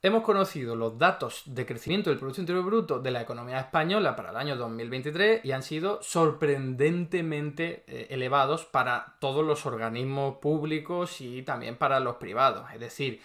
hemos conocido los datos de crecimiento del Producto Interior Bruto de la economía española para el año 2023 y han sido sorprendentemente elevados para todos los organismos públicos y también para los privados. Es decir,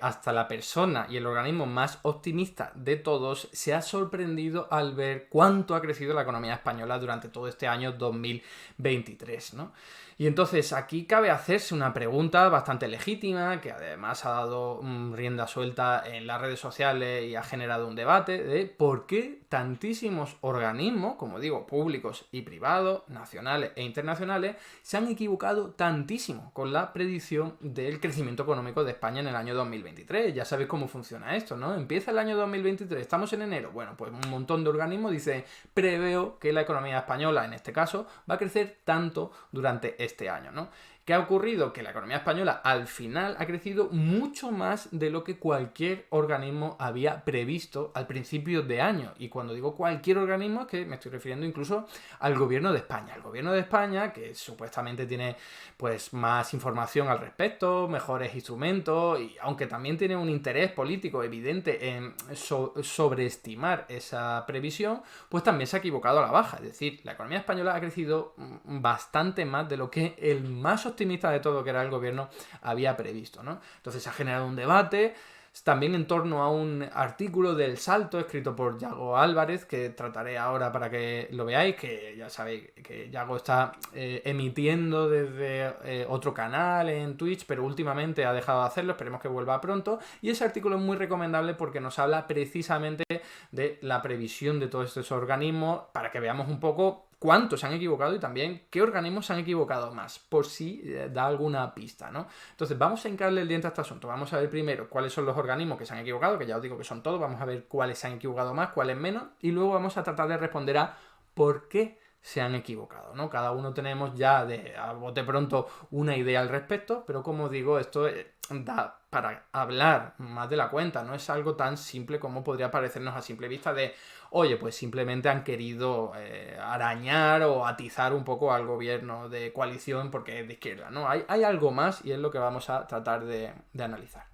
hasta la persona y el organismo más optimista de todos se ha sorprendido al ver cuánto ha crecido la economía española durante todo este año 2023, ¿no? Y entonces aquí cabe hacerse una pregunta bastante legítima, que además ha dado rienda suelta en las redes sociales y ha generado un debate de por qué tantísimos organismos, como digo, públicos y privados, nacionales e internacionales, se han equivocado tantísimo con la predicción del crecimiento económico de España en el año 2023. Ya sabéis cómo funciona esto, ¿no? Empieza el año 2023, estamos en enero. Bueno, pues un montón de organismos dice, preveo que la economía española, en este caso, va a crecer tanto durante este año, ¿no? ¿Qué ha ocurrido? Que la economía española al final ha crecido mucho más de lo que cualquier organismo había previsto al principio de año. Y cuando digo cualquier organismo es que me estoy refiriendo incluso al gobierno de España. El gobierno de España, que supuestamente tiene pues más información al respecto, mejores instrumentos, y aunque también tiene un interés político evidente en sobreestimar esa previsión, pues también se ha equivocado a la baja. Es decir, la economía española ha crecido bastante más de lo que el más optimista de todo, que era el gobierno, había previsto, ¿no? Entonces se ha generado un debate también en torno a un artículo del Salto escrito por Yago Álvarez, que trataré ahora para que lo veáis, que ya sabéis que Yago está emitiendo desde otro canal en Twitch, pero últimamente ha dejado de hacerlo, esperemos que vuelva pronto, y ese artículo es muy recomendable porque nos habla precisamente de la previsión de todos estos organismos para que veamos un poco cuántos se han equivocado y también qué organismos se han equivocado más, por si da alguna pista, ¿no? Entonces vamos a hincarle el diente a este asunto. Vamos a ver primero cuáles son los organismos que se han equivocado, que ya os digo que son todos. Vamos a ver cuáles se han equivocado más, cuáles menos, y luego vamos a tratar de responder a por qué se han equivocado, ¿no? Cada uno tenemos ya a bote pronto una idea al respecto, pero como digo, esto da para hablar más de la cuenta, no es algo tan simple como podría parecernos a simple vista de, oye, pues simplemente han querido arañar o atizar un poco al gobierno de coalición porque es de izquierda, ¿no? Hay algo más y es lo que vamos a tratar de analizar.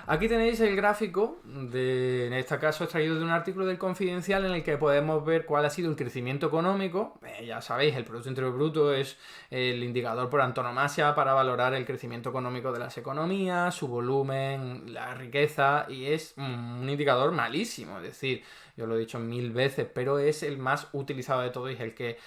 Aquí tenéis el gráfico, en este caso extraído de un artículo del Confidencial en el que podemos ver cuál ha sido el crecimiento económico. Ya sabéis, el Producto Interior Bruto es el indicador por antonomasia para valorar el crecimiento económico de las economías, su volumen, la riqueza, y es un indicador malísimo, es decir, yo lo he dicho 1000 veces, pero es el más utilizado de todos y es el que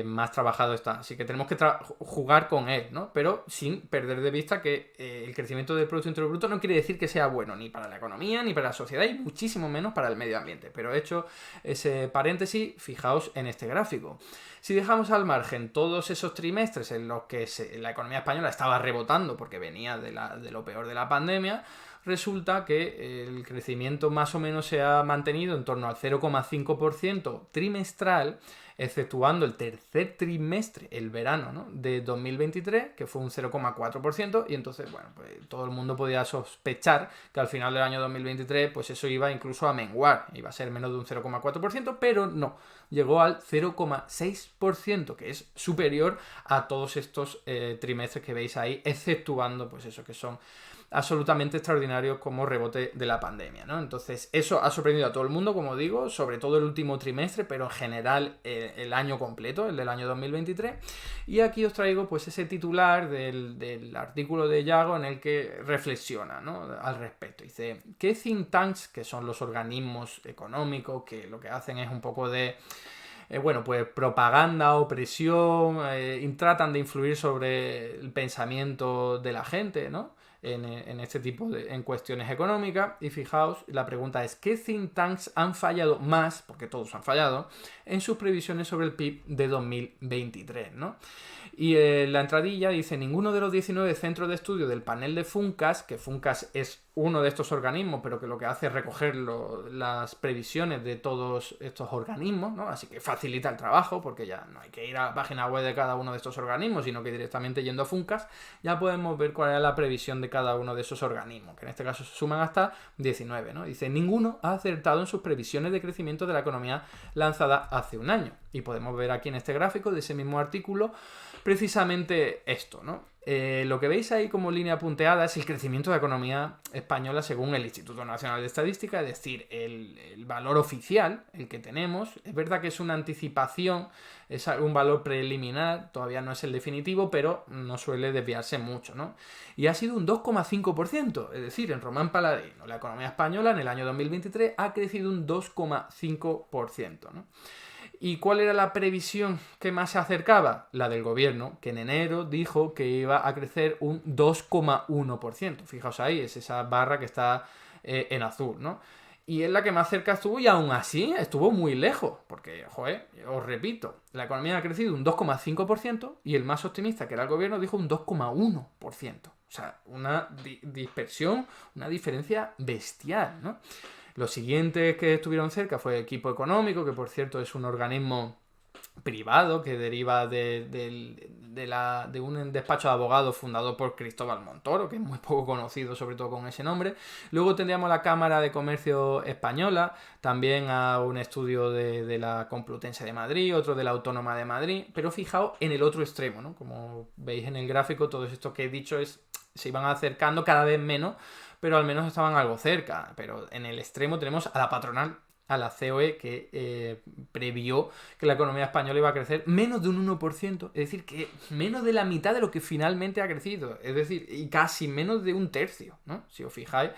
más trabajado está. Así que tenemos que jugar con él, ¿no? Pero sin perder de vista que el crecimiento del Producto Interior Bruto no quiere decir que sea bueno ni para la economía, ni para la sociedad y muchísimo menos para el medio ambiente. Pero hecho ese paréntesis, fijaos en este gráfico. Si dejamos al margen todos esos trimestres en los que la economía española estaba rebotando porque venía de lo peor de la pandemia, resulta que el crecimiento más o menos se ha mantenido en torno al 0,5% trimestral, exceptuando el tercer trimestre, el verano, ¿no?, de 2023, que fue un 0,4%, y entonces, bueno, pues todo el mundo podía sospechar que al final del año 2023, pues eso iba incluso a menguar, iba a ser menos de un 0,4%, pero no, llegó al 0,6%, que es superior a todos estos trimestres que veis ahí, exceptuando, pues eso, que son absolutamente extraordinarios como rebote de la pandemia, ¿no? Entonces eso ha sorprendido a todo el mundo, como digo, sobre todo el último trimestre, pero en general el año completo, el del año 2023. Y aquí os traigo pues ese titular del artículo de Yago en el que reflexiona, ¿no?, al respecto. Dice, ¿qué think tanks, que son los organismos económicos que lo que hacen es un poco de bueno, pues propaganda o presión, tratan de influir sobre el pensamiento de la gente, ¿no?, en este tipo en cuestiones económicas? Y fijaos, la pregunta es, ¿qué think tanks han fallado más, porque todos han fallado, en sus previsiones sobre el PIB de 2023, ¿no? Y la entradilla dice, ninguno de los 19 centros de estudio del panel de FUNCAS, que FUNCAS es uno de estos organismos, pero que lo que hace es recoger las previsiones de todos estos organismos, ¿no? Así que facilita el trabajo, porque ya no hay que ir a la página web de cada uno de estos organismos, sino que directamente yendo a FUNCAS ya podemos ver cuál es la previsión de cada uno de esos organismos, que en este caso se suman hasta 19, ¿no? Dice, ninguno ha acertado en sus previsiones de crecimiento de la economía lanzada hace un año. Y podemos ver aquí en este gráfico de ese mismo artículo precisamente esto, ¿no? Lo que veis ahí como línea punteada es el crecimiento de la economía española según el Instituto Nacional de Estadística, es decir, el valor oficial, el que tenemos. Es verdad que es una anticipación, es un valor preliminar, todavía no es el definitivo, pero no suele desviarse mucho, ¿no? Y ha sido un 2,5%, es decir, en Román Paladino, la economía española en el año 2023 ha crecido un 2,5%, ¿no? ¿Y cuál era la previsión que más se acercaba? La del gobierno, que en enero dijo que iba a crecer un 2,1%. Fijaos ahí, es esa barra que está en azul, ¿no? Y es la que más cerca estuvo y aún así estuvo muy lejos. Porque, joder, os repito, la economía ha crecido un 2,5% y el más optimista, que era el gobierno, dijo un 2,1%. O sea, una dispersión, una diferencia bestial, ¿no? Los siguientes que estuvieron cerca fue Equipo Económico, que por cierto es un organismo privado que deriva de un despacho de abogados fundado por Cristóbal Montoro, que es muy poco conocido, sobre todo con ese nombre. Luego tendríamos la Cámara de Comercio Española, también a un estudio de la Complutense de Madrid, otro de la Autónoma de Madrid, pero fijaos en el otro extremo, ¿no? Como veis en el gráfico, todos estos que he dicho se iban acercando cada vez menos, pero al menos estaban algo cerca. Pero en el extremo tenemos a la patronal, a la COE, que previó que la economía española iba a crecer menos de un 1%, es decir, que menos de la mitad de lo que finalmente ha crecido, es decir, y casi menos de un tercio, ¿no? Si os fijáis,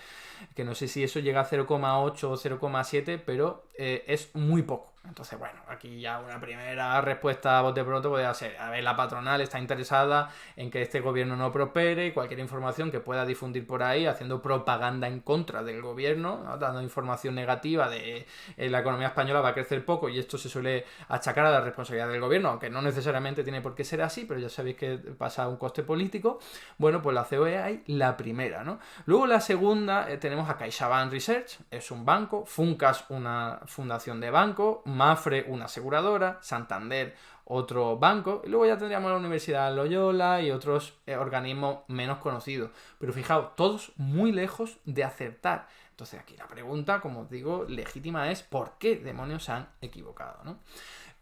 que no sé si eso llega a 0,8 o 0,7, pero es muy poco. Entonces, bueno, aquí ya una primera respuesta a bote pronto podría ser, a ver, la patronal está interesada en que este gobierno no prospere y cualquier información que pueda difundir por ahí, haciendo propaganda en contra del gobierno, ¿no? Dando información negativa de la economía española va a crecer poco y esto se suele achacar a la responsabilidad del gobierno, aunque no necesariamente tiene por qué ser así, pero ya sabéis que pasa un coste político. Bueno, pues la COE hay la primera, ¿no? Luego la segunda tenemos a CaixaBank Research, es un banco, Funcas una fundación de banco, Mafre una aseguradora, Santander otro banco, y luego ya tendríamos la Universidad Loyola y otros organismos menos conocidos. Pero fijaos, todos muy lejos de acertar. Entonces aquí la pregunta, como os digo, legítima es ¿por qué demonios se han equivocado, ¿no?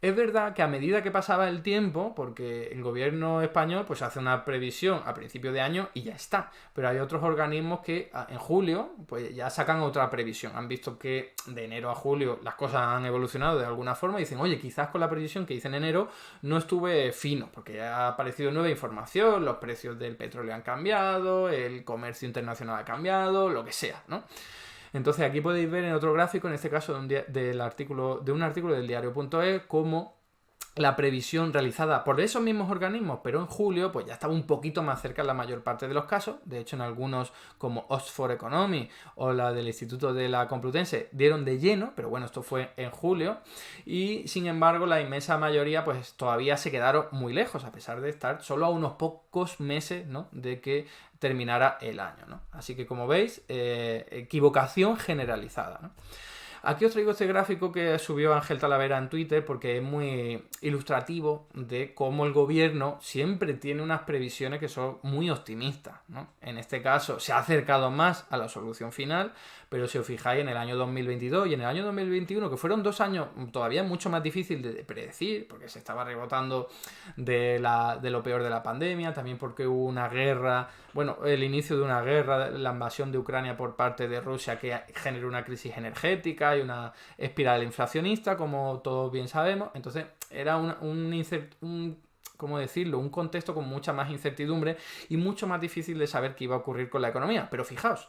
Es verdad que a medida que pasaba el tiempo, porque el gobierno español pues hace una previsión a principio de año y ya está, pero hay otros organismos que en julio pues ya sacan otra previsión. Han visto que de enero a julio las cosas han evolucionado de alguna forma y dicen, oye, quizás con la previsión que hice en enero no estuve fino, porque ya ha aparecido nueva información, los precios del petróleo han cambiado, el comercio internacional ha cambiado, lo que sea, ¿no? Entonces aquí podéis ver en otro gráfico, en este caso de un artículo del diario.es, cómo la previsión realizada por esos mismos organismos, pero en julio, pues ya estaba un poquito más cerca en la mayor parte de los casos. De hecho, en algunos como Oxford Economy o la del Instituto de la Complutense dieron de lleno, pero bueno, esto fue en julio. Y sin embargo, la inmensa mayoría pues todavía se quedaron muy lejos, a pesar de estar solo a unos pocos meses, ¿no?, de que terminara el año, ¿no? Así que como veis, equivocación generalizada, ¿no? Aquí os traigo este gráfico que subió Ángel Talavera en Twitter porque es muy ilustrativo de cómo el gobierno siempre tiene unas previsiones que son muy optimistas, ¿no? En este caso se ha acercado más a la solución final, pero si os fijáis en el año 2022 y en el año 2021, que fueron 2 años todavía mucho más difíciles de predecir, porque se estaba rebotando de lo peor de la pandemia, también porque hubo una guerra, bueno, el inicio de una guerra, la invasión de Ucrania por parte de Rusia que generó una crisis energética y una espiral inflacionista, como todos bien sabemos. Entonces era ¿cómo decirlo?, un contexto con mucha más incertidumbre y mucho más difícil de saber qué iba a ocurrir con la economía. Pero fijaos,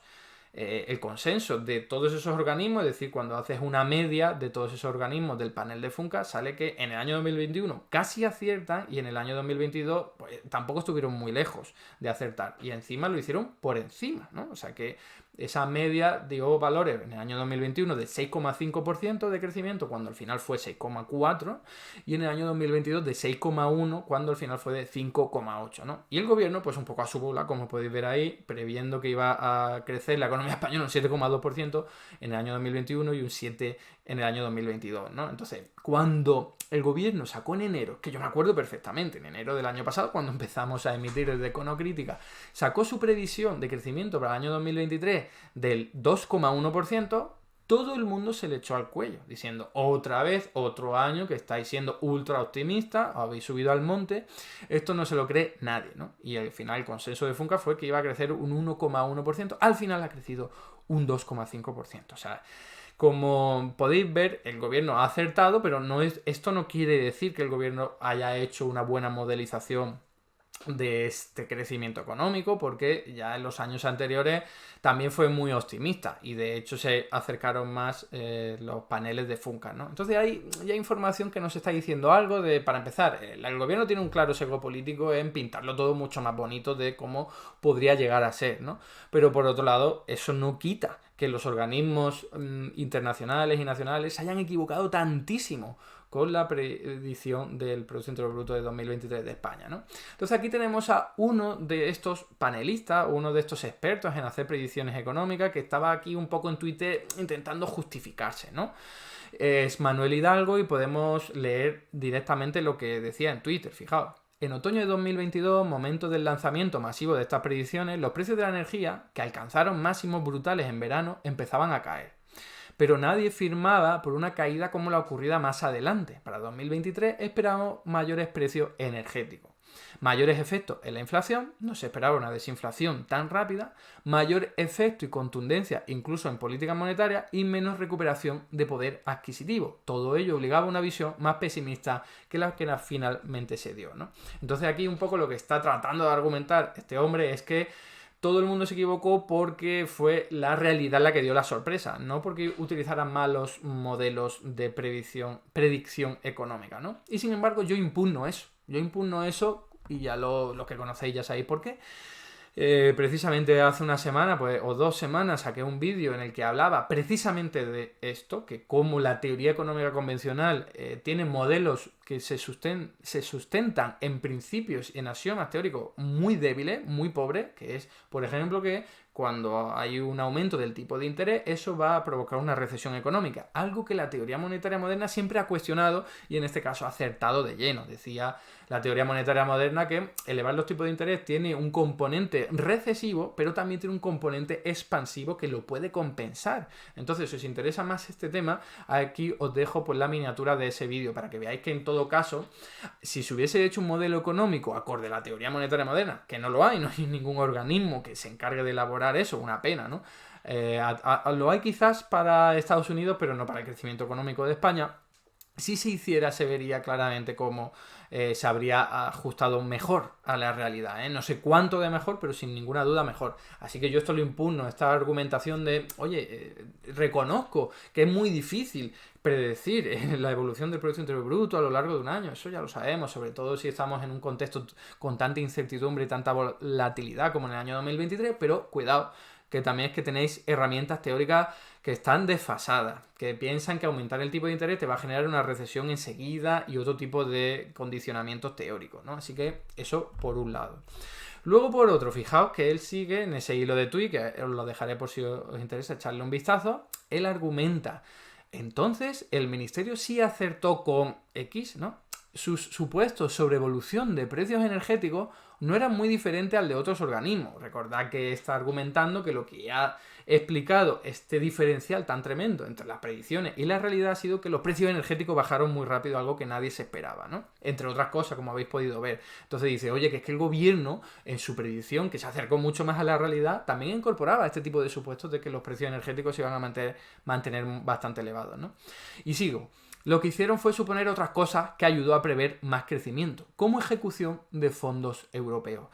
el consenso de todos esos organismos, es decir, cuando haces una media de todos esos organismos del panel de Funcas, sale que en el año 2021 casi aciertan y en el año 2022 pues, tampoco estuvieron muy lejos de acertar y encima lo hicieron por encima, ¿no? O sea que esa media dio valores en el año 2021 de 6,5% de crecimiento cuando al final fue 6,4% y en el año 2022 de 6,1% cuando al final fue de 5,8%, ¿no? Y el gobierno pues un poco a su bola, como podéis ver ahí, previendo que iba a crecer la economía española un 7,2% en el año 2021 y un 7% en el año 2022, ¿no? Entonces, cuando el gobierno sacó en enero, que yo me acuerdo perfectamente, en enero del año pasado, cuando empezamos a emitir el de Econocrítica, sacó su previsión de crecimiento para el año 2023 del 2,1%, todo el mundo se le echó al cuello, diciendo otra vez, otro año que estáis siendo ultra optimistas, habéis subido al monte, esto no se lo cree nadie, ¿no? Y al final el consenso de Funca fue que iba a crecer un 1,1%, al final ha crecido un 2,5%. O sea, como podéis ver, el gobierno ha acertado, pero esto no quiere decir que el gobierno haya hecho una buena modelización de este crecimiento económico, porque ya en los años anteriores también fue muy optimista y de hecho se acercaron más los paneles de Funca, ¿no? Entonces hay ya información que nos está diciendo algo de, para empezar, el gobierno tiene un claro sesgo político en pintarlo todo mucho más bonito de cómo podría llegar a ser, ¿no? Pero por otro lado, eso no quita que los organismos internacionales y nacionales se hayan equivocado tantísimo con la predicción del Producto Interior Bruto de 2023 de España, ¿no? Entonces aquí tenemos a uno de estos panelistas, uno de estos expertos en hacer predicciones económicas, que estaba aquí un poco en Twitter intentando justificarse, ¿no? Es Manuel Hidalgo y podemos leer directamente lo que decía en Twitter, fijaos. En otoño de 2022, momento del lanzamiento masivo de estas predicciones, los precios de la energía, que alcanzaron máximos brutales en verano, empezaban a caer. Pero nadie firmaba por una caída como la ocurrida más adelante. Para 2023 esperamos mayores precios energéticos, mayores efectos en la inflación, no se esperaba una desinflación tan rápida, mayor efecto y contundencia incluso en política monetaria y menos recuperación de poder adquisitivo. Todo ello obligaba a una visión más pesimista que la que finalmente se dio, ¿no? Entonces aquí un poco lo que está tratando de argumentar este hombre es que todo el mundo se equivocó porque fue la realidad la que dio la sorpresa, no porque utilizaran malos modelos de predicción económica, ¿no? Y sin embargo yo impugno eso y ya los que conocéis ya sabéis por qué. Precisamente hace una semana o 2 semanas saqué un vídeo en el que hablaba precisamente de esto, que como la teoría económica convencional tiene modelos que se sustentan en principios y en axiomas teóricos muy débiles, muy pobres, que es, por ejemplo, que cuando hay un aumento del tipo de interés, eso va a provocar una recesión económica, algo que la teoría monetaria moderna siempre ha cuestionado y en este caso ha acertado de lleno. Decía la teoría monetaria moderna que elevar los tipos de interés tiene un componente recesivo, pero también tiene un componente expansivo que lo puede compensar. Entonces, si os interesa más este tema, aquí os dejo pues la miniatura de ese vídeo para que veáis que en todo caso, si se hubiese hecho un modelo económico acorde a la teoría monetaria moderna, que no lo hay, no hay ningún organismo que se encargue de elaborar eso, una pena, ¿no? Lo hay quizás para Estados Unidos, pero no para el crecimiento económico de España. Si se hiciera, se vería claramente cómo se habría ajustado mejor a la realidad, ¿eh? No sé cuánto de mejor, pero sin ninguna duda mejor. Así que yo esto lo impugno, esta argumentación de, oye, reconozco que es muy difícil predecir la evolución del Producto Interior Bruto a lo largo de un año. Eso ya lo sabemos, sobre todo si estamos en un contexto con tanta incertidumbre y tanta volatilidad como en el año 2023, pero cuidado, que también es que tenéis herramientas teóricas que están desfasadas, que piensan que aumentar el tipo de interés te va a generar una recesión enseguida y otro tipo de condicionamientos teóricos, ¿no? Así que eso por un lado. Luego por otro, fijaos que él sigue en ese hilo de tweet, que os lo dejaré por si os interesa echarle un vistazo, él argumenta, entonces el ministerio sí acertó con X, ¿no? Sus supuestos sobre evolución de precios energéticos no eran muy diferentes al de otros organismos. Recordad que está argumentando que lo que ha explicado este diferencial tan tremendo entre las predicciones y la realidad ha sido que los precios energéticos bajaron muy rápido, algo que nadie se esperaba, ¿no? Entre otras cosas, como habéis podido ver. Entonces dice, oye, que es que el gobierno, en su predicción, que se acercó mucho más a la realidad, también incorporaba este tipo de supuestos de que los precios energéticos se iban a mantener bastante elevados, ¿no? Y sigo. Lo que hicieron fue suponer otras cosas que ayudó a prever más crecimiento, como ejecución de fondos europeos.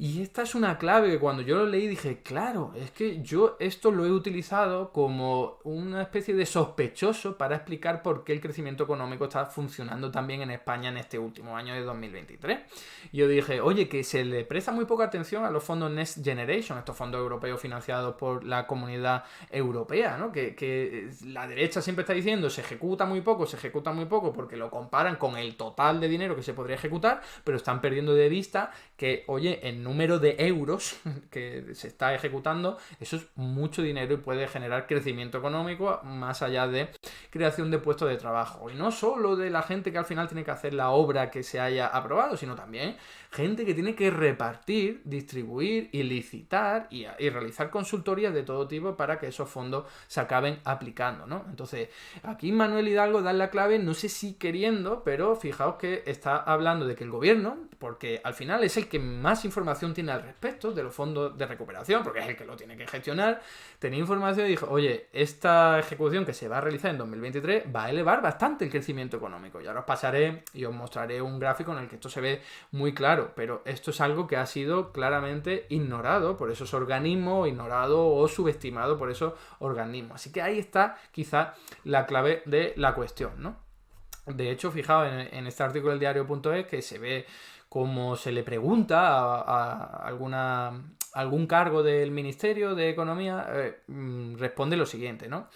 Y esta es una clave que cuando yo lo leí dije, claro, es que yo esto lo he utilizado como una especie de sospechoso para explicar por qué el crecimiento económico está funcionando también en España en este último año de 2023. Y yo dije, oye, que se le presta muy poca atención a los fondos Next Generation, estos fondos europeos financiados por la Comunidad Europea, ¿no? Que la derecha siempre está diciendo, se ejecuta muy poco, se ejecuta muy poco porque lo comparan con el total de dinero que se podría ejecutar, pero están perdiendo de vista que, oye, el número de euros que se está ejecutando, eso es mucho dinero y puede generar crecimiento económico más allá de creación de puestos de trabajo. Y no solo de la gente que al final tiene que hacer la obra que se haya aprobado, sino también gente que tiene que repartir, distribuir y licitar y realizar consultorías de todo tipo para que esos fondos se acaben aplicando, ¿no? Entonces, aquí Manuel Hidalgo da la clave, no sé si queriendo, pero fijaos que está hablando de que el gobierno, porque al final es el que más información tiene al respecto de los fondos de recuperación, porque es el que lo tiene que gestionar, tenía información y dijo, oye, esta ejecución que se va a realizar en 2023 va a elevar bastante el crecimiento económico. Y ahora os pasaré y os mostraré un gráfico en el que esto se ve muy claro, pero esto es algo que ha sido claramente ignorado por esos organismos, ignorado o subestimado por esos organismos. Así que ahí está quizá la clave de la cuestión, ¿no? De hecho, fijaos en este artículo del diario.es que se ve cómo se le pregunta a algún cargo del Ministerio de Economía, responde lo siguiente, ¿no?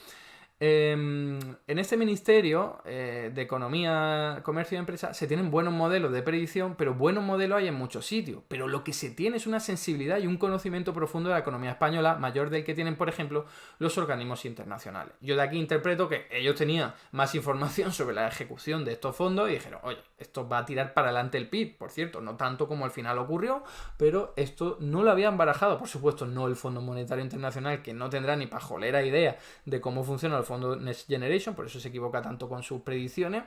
En este Ministerio de Economía, Comercio y Empresa se tienen buenos modelos de predicción, pero buenos modelos hay en muchos sitios. Pero lo que se tiene es una sensibilidad y un conocimiento profundo de la economía española, mayor del que tienen, por ejemplo, los organismos internacionales. Yo de aquí interpreto que ellos tenían más información sobre la ejecución de estos fondos y dijeron, oye, esto va a tirar para adelante el PIB, por cierto, no tanto como al final ocurrió, pero esto no lo habían barajado, por supuesto, no el Fondo Monetario Internacional, que no tendrá ni pajolera idea de cómo funciona el Fondo Next Generation, por eso se equivoca tanto con sus predicciones,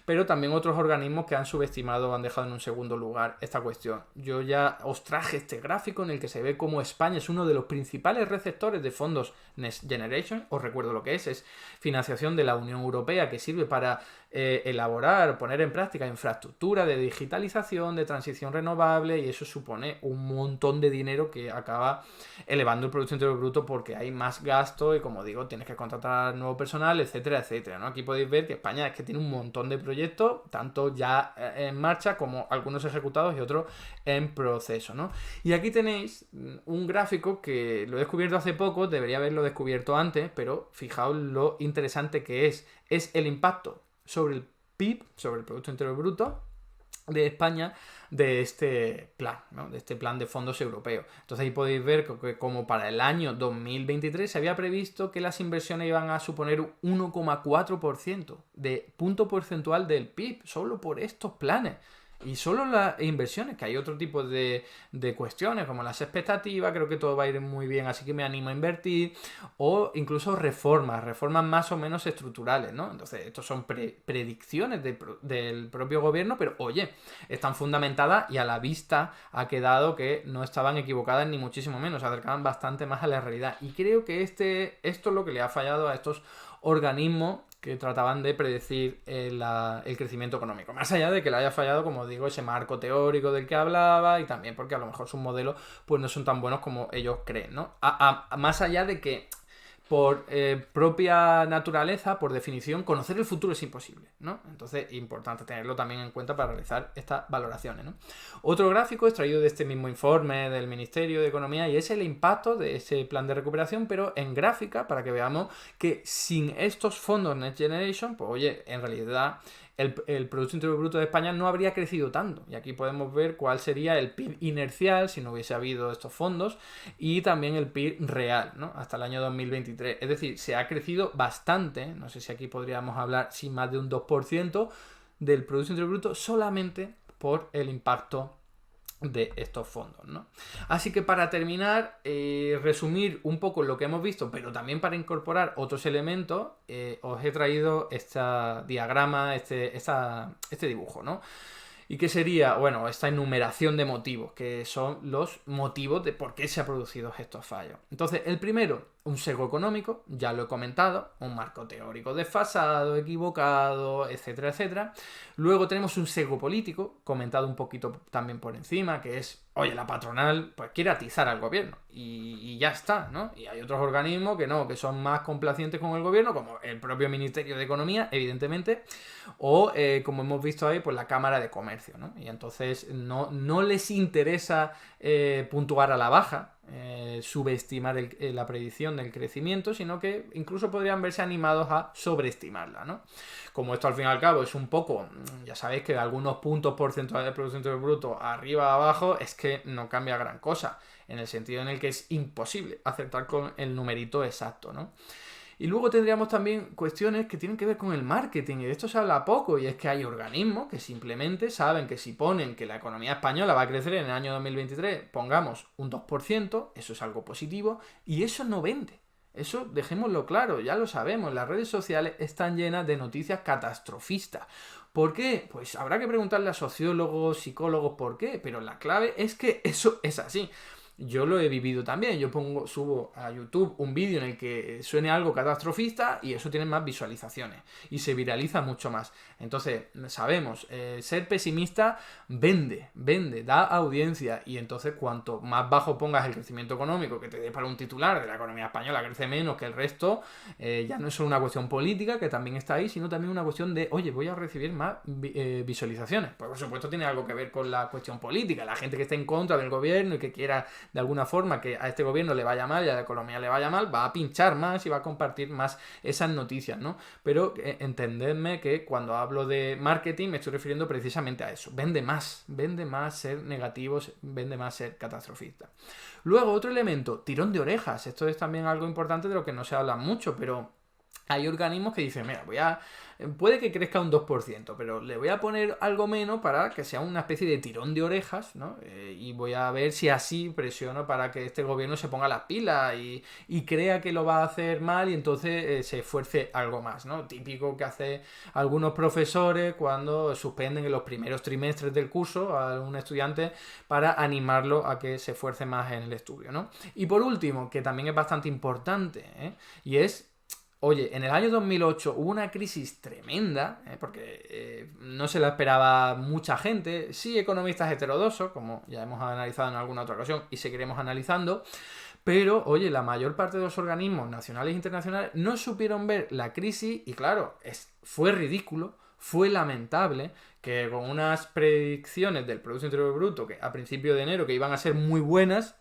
pero también otros organismos que han subestimado o han dejado en un segundo lugar esta cuestión. Yo ya os traje este gráfico en el que se ve cómo España es uno de los principales receptores de fondos Next Generation. Os recuerdo lo que es financiación de la Unión Europea que sirve para elaborar, poner en práctica infraestructura de digitalización, de transición renovable, y eso supone un montón de dinero que acaba elevando el Producto Interior Bruto porque hay más gasto y, como digo, tienes que contratar nuevo personal, etcétera, etcétera, ¿no? Aquí podéis ver que España es que tiene un montón de proyectos, tanto ya en marcha como algunos ejecutados y otros en proceso, ¿no? Y aquí tenéis un gráfico que lo he descubierto hace poco, debería haberlo descubierto antes, pero fijaos lo interesante que es el impacto sobre el PIB, sobre el Producto Interior Bruto de España, de este plan, ¿no? De este plan de fondos europeos. Entonces ahí podéis ver que como para el año 2023 se había previsto que las inversiones iban a suponer un 1,4% de punto porcentual del PIB, solo por estos planes. Y solo las inversiones, que hay otro tipo de cuestiones, como las expectativas, creo que todo va a ir muy bien, así que me animo a invertir, o incluso reformas más o menos estructurales, ¿no? Entonces, estos son predicciones del propio gobierno, pero oye, están fundamentadas y a la vista ha quedado que no estaban equivocadas ni muchísimo menos, se acercaban bastante más a la realidad. Y creo que esto es lo que le ha fallado a estos organismos que trataban de predecir el crecimiento económico. Más allá de que le haya fallado, como digo, ese marco teórico del que hablaba, y también porque a lo mejor sus modelos pues no son tan buenos como ellos creen, ¿no? Más allá de que por propia naturaleza, por definición, conocer el futuro es imposible, ¿no? Entonces, importante tenerlo también en cuenta para realizar estas valoraciones, ¿no? Otro gráfico extraído de este mismo informe del Ministerio de Economía y es el impacto de ese plan de recuperación, pero en gráfica, para que veamos que sin estos fondos Next Generation, pues oye, en realidad el Producto Interior Bruto de España no habría crecido tanto. Y aquí podemos ver cuál sería el PIB inercial si no hubiese habido estos fondos y también el PIB real, ¿no? Hasta el año 2023. Es decir, se ha crecido bastante, no sé si aquí podríamos hablar sin más de un 2% del Producto Interior Bruto solamente por el impacto de estos fondos, ¿no? Así que para terminar, resumir un poco lo que hemos visto, pero también para incorporar otros elementos, os he traído este diagrama, este dibujo, ¿no? ¿Y qué sería? Bueno, esta enumeración de motivos, que son los motivos de por qué se han producido estos fallos. Entonces, el primero, un sesgo económico, ya lo he comentado, un marco teórico desfasado, equivocado, etcétera, etcétera. Luego tenemos un sesgo político, comentado un poquito también por encima, que es, oye, la patronal pues quiere atizar al gobierno y ya está, ¿no? Y hay otros organismos que no, que son más complacientes con el gobierno, como el propio Ministerio de Economía, evidentemente, o como hemos visto ahí, pues la Cámara de Comercio, ¿no? Y entonces no les interesa puntuar a la baja subestimar la predicción del crecimiento, sino que incluso podrían verse animados a sobreestimarla, ¿no? Como esto al fin y al cabo es un poco, ya sabéis que de algunos puntos porcentuales de Producto Interior Bruto arriba o abajo, es que no cambia gran cosa, en el sentido en el que es imposible acertar con el numerito exacto, ¿no? Y luego tendríamos también cuestiones que tienen que ver con el marketing, y de esto se habla poco, y es que hay organismos que simplemente saben que si ponen que la economía española va a crecer en el año 2023, pongamos un 2%, eso es algo positivo, y eso no vende. Eso dejémoslo claro, ya lo sabemos, las redes sociales están llenas de noticias catastrofistas. ¿Por qué? Pues habrá que preguntarle a sociólogos, psicólogos por qué, pero la clave es que eso es así. Yo lo he vivido también, subo a YouTube un vídeo en el que suene algo catastrofista y eso tiene más visualizaciones y se viraliza mucho más. Entonces, sabemos, ser pesimista vende, da audiencia, y entonces cuanto más bajo pongas el crecimiento económico que te dé para un titular de la economía española crece menos que el resto, ya no es solo una cuestión política que también está ahí, sino también una cuestión de, oye, voy a recibir más visualizaciones. Pues por supuesto tiene algo que ver con la cuestión política, la gente que esté en contra del gobierno y que quiera de alguna forma que a este gobierno le vaya mal y a la economía le vaya mal, va a pinchar más y va a compartir más esas noticias, ¿no? Pero entendedme que cuando hablo de marketing me estoy refiriendo precisamente a eso. Vende más ser negativos, vende más ser catastrofista. Luego, otro elemento, tirón de orejas. Esto es también algo importante de lo que no se habla mucho, pero hay organismos que dicen, mira, puede que crezca un 2%, pero le voy a poner algo menos para que sea una especie de tirón de orejas, ¿no? Y voy a ver si así presiono para que este gobierno se ponga las pilas y crea que lo va a hacer mal y entonces se esfuerce algo más, ¿no? Típico que hace algunos profesores cuando suspenden en los primeros trimestres del curso a un estudiante para animarlo a que se esfuerce más en el estudio, ¿no? Y por último, que también es bastante importante, y es... Oye, en el año 2008 hubo una crisis tremenda, porque no se la esperaba mucha gente, sí economistas heterodoxos, como ya hemos analizado en alguna otra ocasión y seguiremos analizando, pero, oye, la mayor parte de los organismos nacionales e internacionales no supieron ver la crisis y, claro, fue ridículo, fue lamentable que con unas predicciones del Producto Interior Bruto que a principio de enero que iban a ser muy buenas,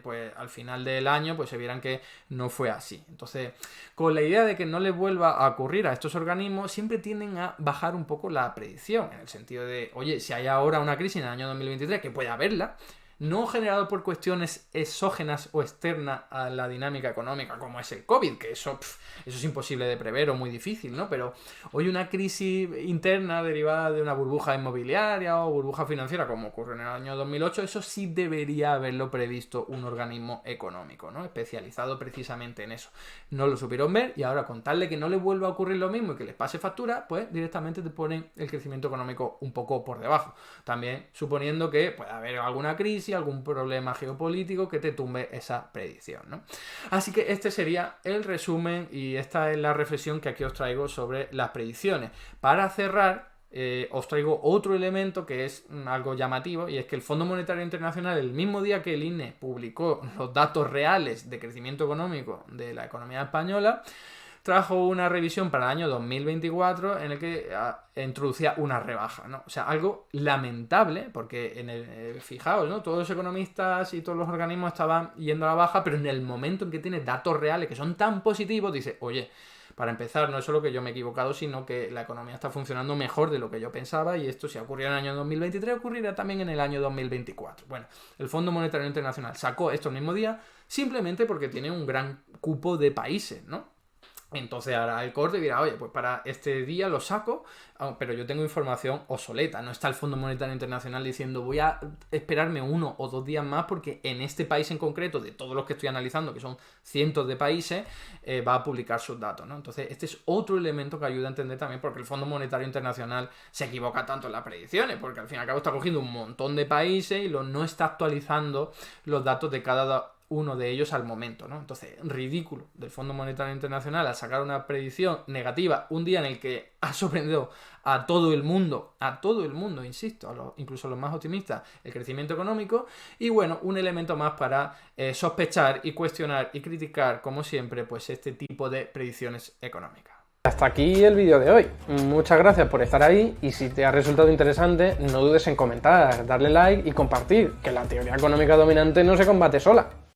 pues al final del año pues se vieran que no fue así. Entonces, con la idea de que no les vuelva a ocurrir a estos organismos, siempre tienden a bajar un poco la predicción, en el sentido de, oye, si hay ahora una crisis en el año 2023, que puede haberla, no generado por cuestiones exógenas o externas a la dinámica económica, como es el COVID, que eso es imposible de prever o muy difícil, ¿no? Pero hoy una crisis interna derivada de una burbuja inmobiliaria o burbuja financiera, como ocurrió en el año 2008, eso sí debería haberlo previsto un organismo económico, ¿no? Especializado precisamente en eso. No lo supieron ver y ahora, con tal de que no les vuelva a ocurrir lo mismo y que les pase factura, pues directamente te ponen el crecimiento económico un poco por debajo. También suponiendo que puede haber alguna crisis, algún problema geopolítico que te tumbe esa predicción, ¿no? Así que este sería el resumen y esta es la reflexión que aquí os traigo sobre las predicciones. Para cerrar, os traigo otro elemento que es algo llamativo, y es que el Fondo Monetario Internacional, el mismo día que el INE publicó los datos reales de crecimiento económico de la economía española, trajo una revisión para el año 2024 en el que introducía una rebaja, ¿no? O sea, algo lamentable, porque fijaos, ¿no? Todos los economistas y todos los organismos estaban yendo a la baja, pero en el momento en que tienes datos reales que son tan positivos, dice, oye, para empezar, no es solo que yo me he equivocado, sino que la economía está funcionando mejor de lo que yo pensaba, y esto si ocurrió en el año 2023, ocurrirá también en el año 2024. Bueno, el Fondo Monetario Internacional sacó esto el mismo día simplemente porque tiene un gran cupo de países, ¿no? Entonces hará el corte y dirá, oye, pues para este día lo saco, pero yo tengo información obsoleta. No está el Fondo Monetario Internacional diciendo voy a esperarme 1 o 2 días más porque en este país en concreto, de todos los que estoy analizando, que son cientos de países, va a publicar sus datos, ¿no? Entonces este es otro elemento que ayuda a entender también por qué el Fondo Monetario Internacional se equivoca tanto en las predicciones, porque al fin y al cabo está cogiendo un montón de países y no está actualizando los datos de cada uno de ellos al momento, ¿no? Entonces, ridículo del Fondo Monetario Internacional al sacar una predicción negativa un día en el que ha sorprendido a todo el mundo, insisto, incluso a los más optimistas, el crecimiento económico. Y bueno, un elemento más para sospechar y cuestionar y criticar, como siempre, pues este tipo de predicciones económicas. Hasta aquí el vídeo de hoy. Muchas gracias por estar ahí, y si te ha resultado interesante, no dudes en comentar, darle like y compartir, que la teoría económica dominante no se combate sola.